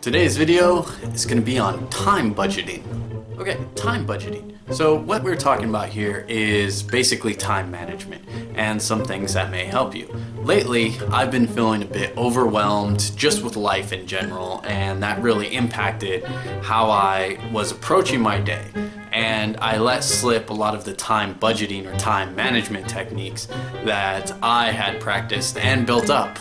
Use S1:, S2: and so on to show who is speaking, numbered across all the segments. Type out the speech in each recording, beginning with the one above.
S1: Today's video is going to be on time budgeting. Okay, time budgeting. So what we're talking about here is basically time management and some things that may help you. Lately, I've been feeling a bit overwhelmed just with life in general, and that really impacted how I was approaching my day. And I let slip a lot of the time budgeting or time management techniques that I had practiced and built up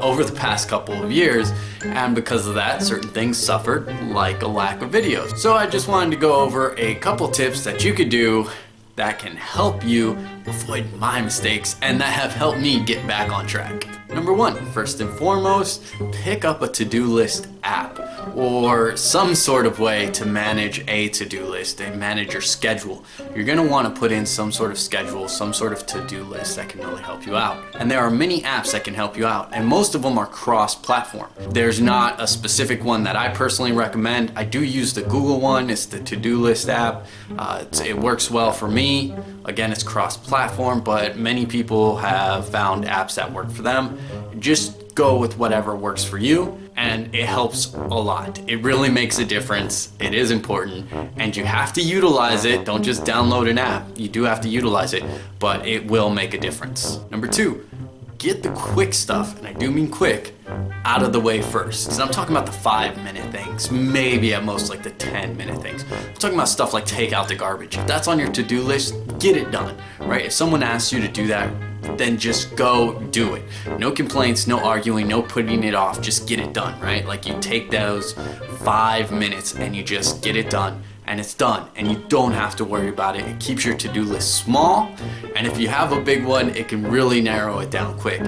S1: over the past couple of years, and because of that, certain things suffered, like a lack of videos. So I just wanted to go over a couple tips that you could do that can help you avoid my mistakes and that have helped me get back on track. Number one, first and foremost, pick up a to-do list app or some sort of way to manage a to-do list and manage your schedule. You're going to want to put in some sort of schedule, some sort of to-do list that can really help you out. And there are many apps that can help you out, and most of them are cross-platform. There's not a specific one that I personally recommend. I do use the Google one. It's the to-do list app. It works well for me. Again, it's cross-platform, but many people have found apps that work for them. Just go with whatever works for you, and it helps a lot. It really makes a difference. It is important, and you have to utilize it. Don't just download an app. You do have to utilize it, but it will make a difference. Number two, get the quick stuff, and I do mean quick, out of the way first. Because I'm talking about the 5-minute things, maybe at most like the 10-minute things. I'm talking about stuff like take out the garbage. If that's on your to-do list, get it done, right? If someone asks you to do that, then just go do it. No complaints, no arguing, no putting it off, just get it done, right? Like you take those 5 minutes and you just get it done, and it's done, and you don't have to worry about it. It keeps your to-do list small, and if you have a big one, it can really narrow it down quick.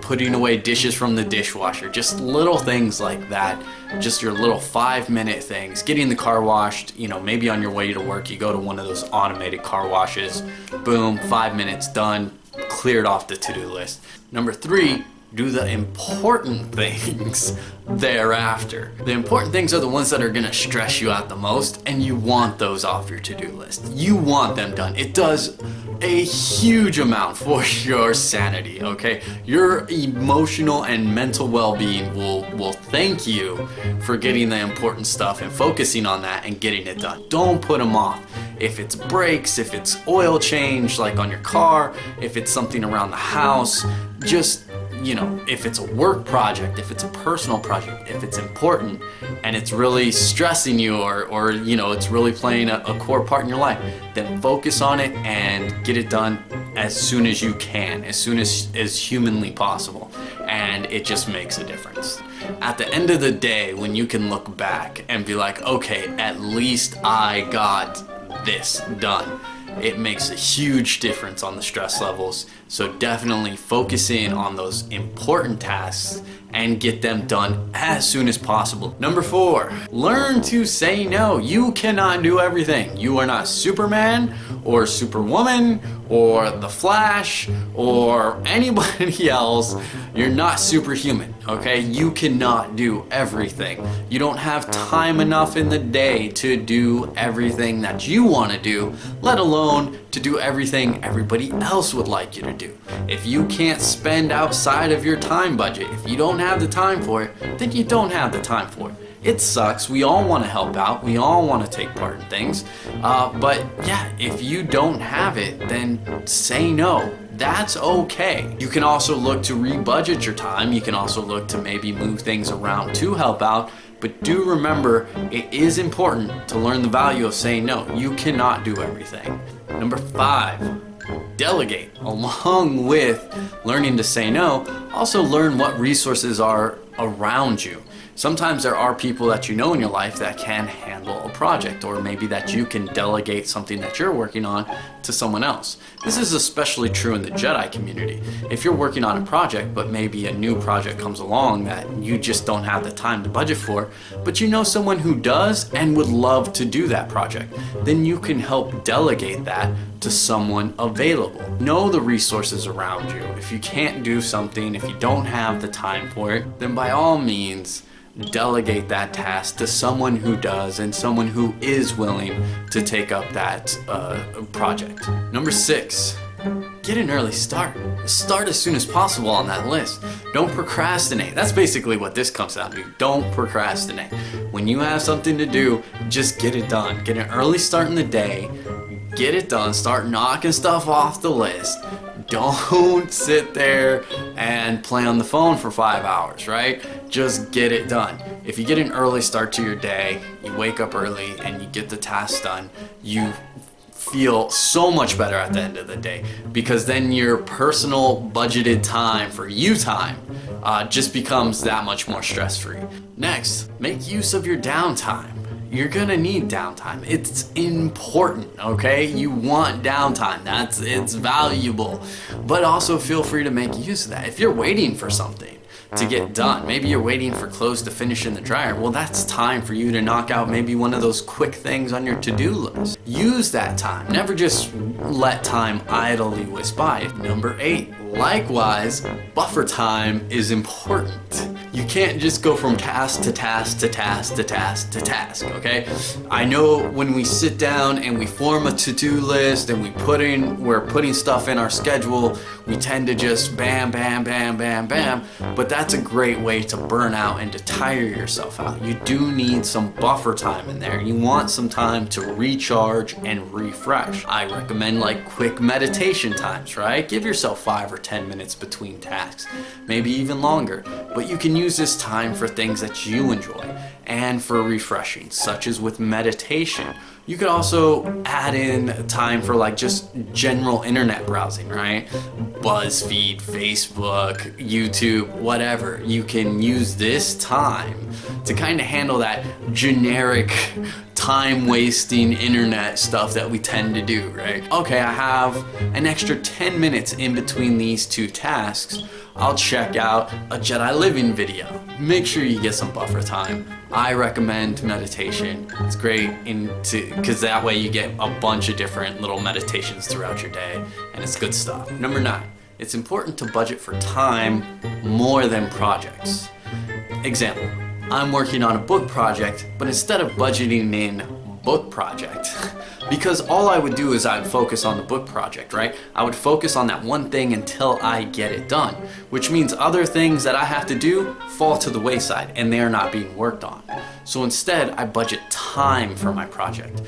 S1: Putting away dishes from the dishwasher, just little things like that, just your little 5-minute things. Getting the car washed, you know, maybe on your way to work, you go to one of those automated car washes, boom, 5 minutes done, cleared off the to-do list. Number three, do the important things thereafter. The important things are the ones that are gonna stress you out the most, and you want those off your to-do list. You want them done. It does a huge amount for your sanity, okay? Your emotional and mental well-being will thank you for getting the important stuff and focusing on that and getting it done. Don't put them off. If it's brakes, if it's oil change like on your car, if it's something around the house, just, you know, if it's a work project, if it's a personal project, if it's important and it's really stressing you or you know, it's really playing a core part in your life, then focus on it and get it done as soon as you can, as soon as humanly possible, and it just makes a difference. At the end of the day, when you can look back and be like, okay, at least I got this done, it makes a huge difference on the stress levels. So definitely focus in on those important tasks and get them done as soon as possible. Number four, learn to say no. You cannot do everything. You are not Superman or Superwoman or the Flash or anybody else. You're not superhuman, okay? You cannot do everything. You don't have time enough in the day to do everything that you want to do, let alone to do everything everybody else would like you to do. If you can't spend outside of your time budget, if you don't have the time for it, then you don't have the time for it. It sucks. We all want to help out. We all want to take part in things. But yeah, if you don't have it, then say no. That's okay. You can also look to rebudget your time. You can also look to maybe move things around to help out. But do remember, it is important to learn the value of saying no. You cannot do everything. Number five, delegate. Along with learning to say no, also learn what resources are around you. Sometimes there are people that you know in your life that can handle a project, or maybe that you can delegate something that you're working on to someone else. This is especially true in the Jedi community. If you're working on a project, but maybe a new project comes along that you just don't have the time to budget for, but you know someone who does and would love to do that project, then you can help delegate that to someone available. Know the resources around you. If you can't do something, if you don't have the time for it, then by all means, delegate that task to someone who does and someone who is willing to take up that project. Number six, get an early start. Start as soon as possible on that list. Don't procrastinate. That's basically what this comes down to. Don't procrastinate. When you have something to do, just get it done. Get an early start in the day. Get it done. Start knocking stuff off the list. Don't sit there and play on the phone for 5 hours, right? Just get it done. If you get an early start to your day, you wake up early and you get the tasks done, you feel so much better at the end of the day, because then your personal budgeted time for you time just becomes that much more stress-free. Next, make use of your downtime. You're gonna need downtime. It's important, okay? You want downtime. It's valuable. But also feel free to make use of that. If you're waiting for something to get done, maybe you're waiting for clothes to finish in the dryer, well, that's time for you to knock out maybe one of those quick things on your to-do list. Use that time. Never just let time idly whisk by. Number 8, likewise, buffer time is important. You can't just go from task to task to task to task to task, okay? I know when we sit down and we form a to-do list and we're putting stuff in our schedule, we tend to just bam, bam, bam, bam, bam, but that's a great way to burn out and to tire yourself out. You do need some buffer time in there. You want some time to recharge and refresh. I recommend like quick meditation times, right? Give yourself 5 or 10 minutes between tasks, maybe even longer, but you can use this time for things that you enjoy and for refreshing, such as with meditation. You could also add in time for like just general internet browsing, right? BuzzFeed, Facebook, YouTube, whatever. You can use this time to kind of handle that generic time-wasting internet stuff that we tend to do, right? Okay, I have an extra 10 minutes in between these two tasks. I'll check out a Jedi living video. Make sure you get some buffer time. I recommend meditation. It's great because that way you get a bunch of different little meditations throughout your day, and it's good stuff. Number 9, it's important to budget for time more than projects. Example, I'm working on a book project, but instead of budgeting in book project, because all I would do is I'd focus on the book project, right? I would focus on that one thing until I get it done, which means other things that I have to do fall to the wayside and they are not being worked on. So instead, I budget time for my project.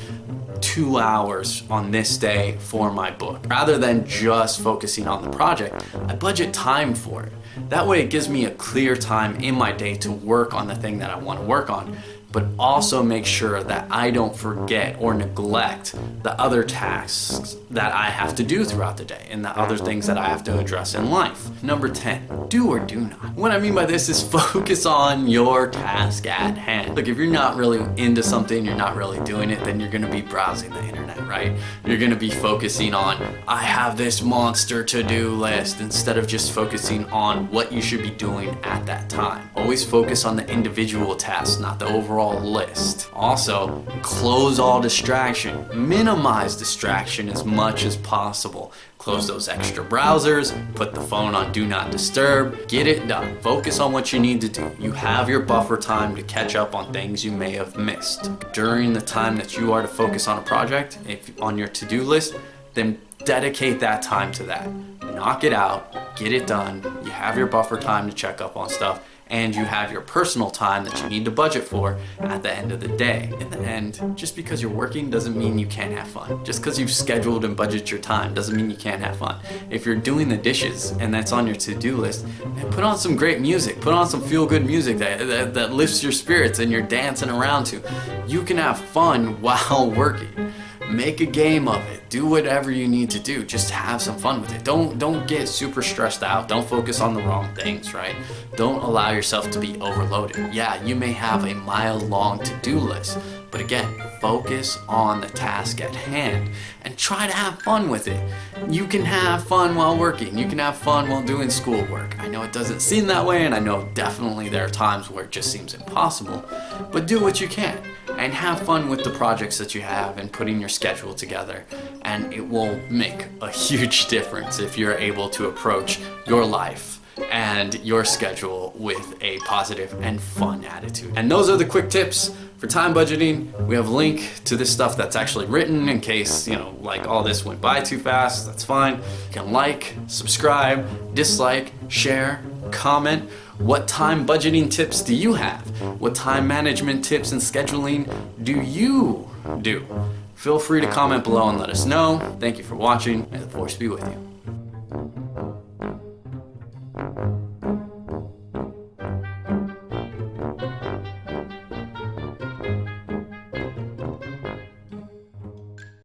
S1: 2 hours on this day for my book. Rather than just focusing on the project, I budget time for it. That way it gives me a clear time in my day to work on the thing that I want to work on, but also make sure that I don't forget or neglect the other tasks that I have to do throughout the day and the other things that I have to address in life. Number 10, do or do not. What I mean by this is focus on your task at hand. Look, if you're not really into something, you're not really doing it, then you're gonna be browsing the internet, right? You're gonna be focusing on, I have this monster to-do list, instead of just focusing on what you should be doing at that time. Always focus on the individual tasks, not the overall list. Also, close all distraction. Minimize distraction as much as possible. Close those extra browsers, put the phone on do not disturb, get it done. Focus on what you need to do. You have your buffer time to catch up on things you may have missed. During the time that you are to focus on a project, if on your to-do list, then dedicate that time to that. Knock it out, get it done. You have your buffer time to check up on stuff, and you have your personal time that you need to budget for at the end of the day. In the end, just because you're working doesn't mean you can't have fun. Just because you've scheduled and budgeted your time doesn't mean you can't have fun. If you're doing the dishes and that's on your to-do list, then put on some great music. Put on some feel-good music that lifts your spirits and you're dancing around to. You can have fun while working. Make a game of it. Do whatever you need to do. Just have some fun with it. Don't get super stressed out. Don't focus on the wrong things, right? Don't allow yourself to be overloaded. Yeah, you may have a mile-long to-do list, but again, focus on the task at hand and try to have fun with it. You can have fun while working. You can have fun while doing schoolwork. I know it doesn't seem that way, and I know definitely there are times where it just seems impossible, but do what you can and have fun with the projects that you have and putting your schedule together, and it will make a huge difference if you're able to approach your life and your schedule with a positive and fun attitude. And those are the quick tips For time budgeting, we have a link to this stuff that's actually written in case, like all this went by too fast. That's fine. You can like, subscribe, dislike, share, comment. What time budgeting tips do you have? What time management tips and scheduling do you do? Feel free to comment below and let us know. Thank you for watching. May the force be with you.